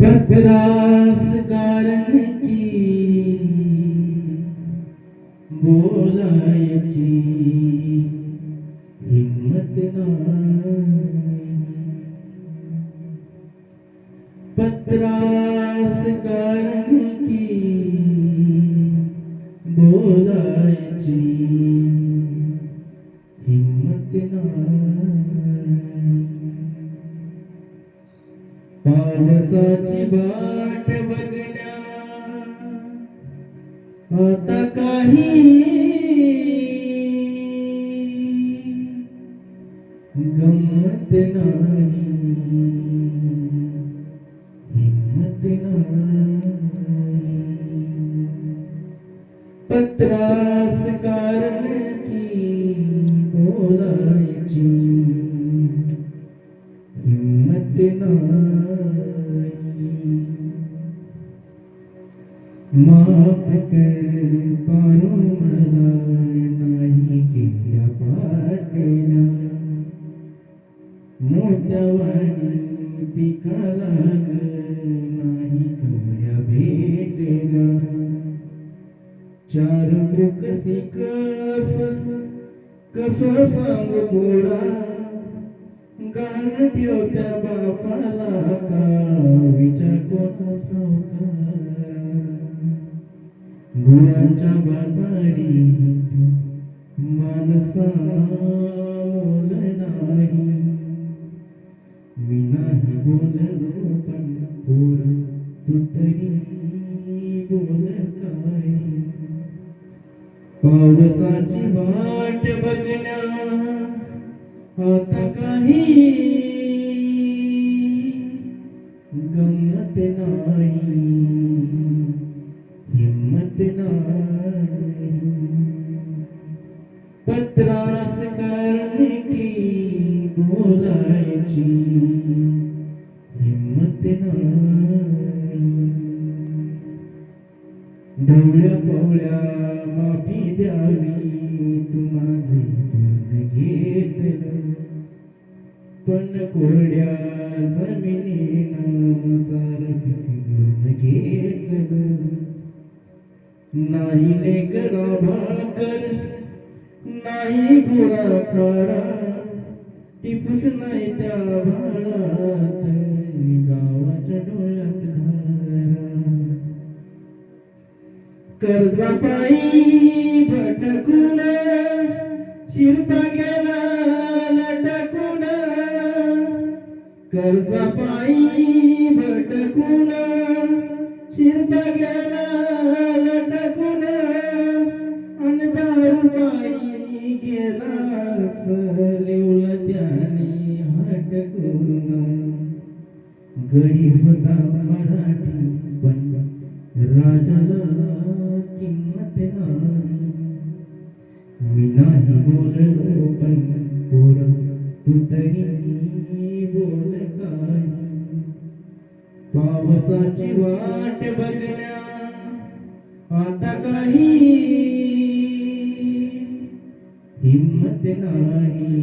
पत्रास कारण की बोलायची हिम्मत नाही. पत्रास कारण की बोलायची हिम्मत नाही. पावसाची वाट बघण्या आता काही गमत नाही. हिम्मत नाही. पत्रास कारण की बोलायची हिम्मत नाही. माफ कर पारो मला नाही केल्या पाटल्या. मोत्यावानी पिकाला नाही कवड्या भेटल्या. चार कसी कस सांगू पोरा. गाण ठेवत्या बापाला का विचार कोणा सावकारा. गुरांच्या बाजारी माणसा मोल नाही. मी नाही बोललो पण पोर तू तरी बोल काय. पावसाची वाट बघण्या आता काही गमत नाही. हिम्मत नाही. पत्रास कारण की बोलायची हिम्मत नाही. ढवळ्या पवळ्या माफी द्यावी तुम्हाला घेतलं. पण कोरड्या जमिनीनं सारं पीक घेऊन घेतलं. नाही लेकरा भाकर नाही गुरा चारा. टिपूस नाही त्या भाडात गावाच्या डोळ्यात धारा. कर्जापायी भटकून शिरपा गेला लटकून. कर्जापायी भटकून शिरपा गेला लटकून. आणि दारूपायी गेला लिवलं त्याने हटकून. गडी होता मराठी पण राजाला किंमत नाही. मी नाही बोललो पण पोर तू तरी बोल काय. पावसाची वाट बघण्या आता काही हिम्मत नाही.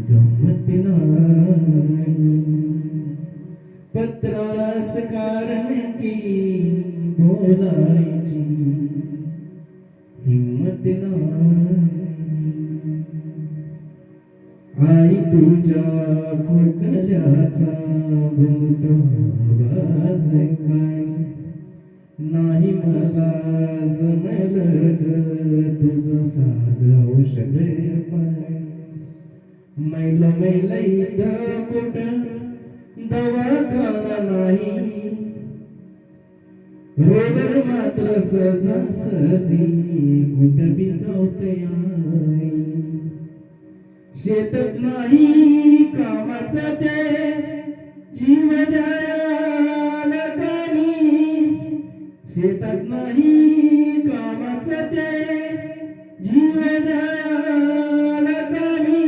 गमत नाही. पत्रास कारण की बोलायची हिम्मत नाही. आई तुझ्या खोकल्याचा घुमतो आवाज काय. नाही मला जमलं तुझं साधं औषध पाय. मैल इथं कुठं दवाखाना नाही. रोगर मात्र सहजासहजी कुठं बिकावते आई. शेतात नाही कामाचा ते जीव द्यायला कामी. शेतात नाही कामाचा ते जीव द्यायला कामी.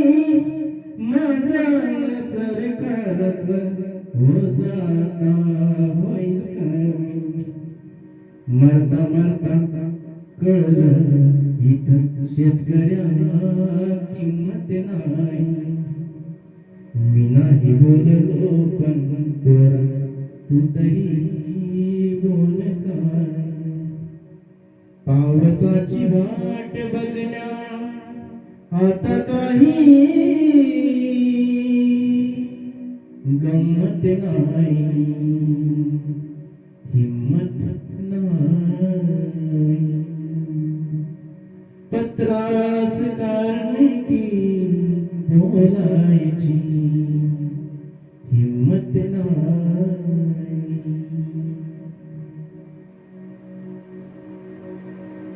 माझं सरकारच हो जाता होईल कमी. मरता मरता कळलं इथं शेतकऱ्याला किंमत नाही. मी नाही बोललो पण पोरा तू तरी बोल काय. पावसाची वाट बघण्या आता काही गंमत नाही, हिम्मत नाही. पत्रास कारणे ती बोलायची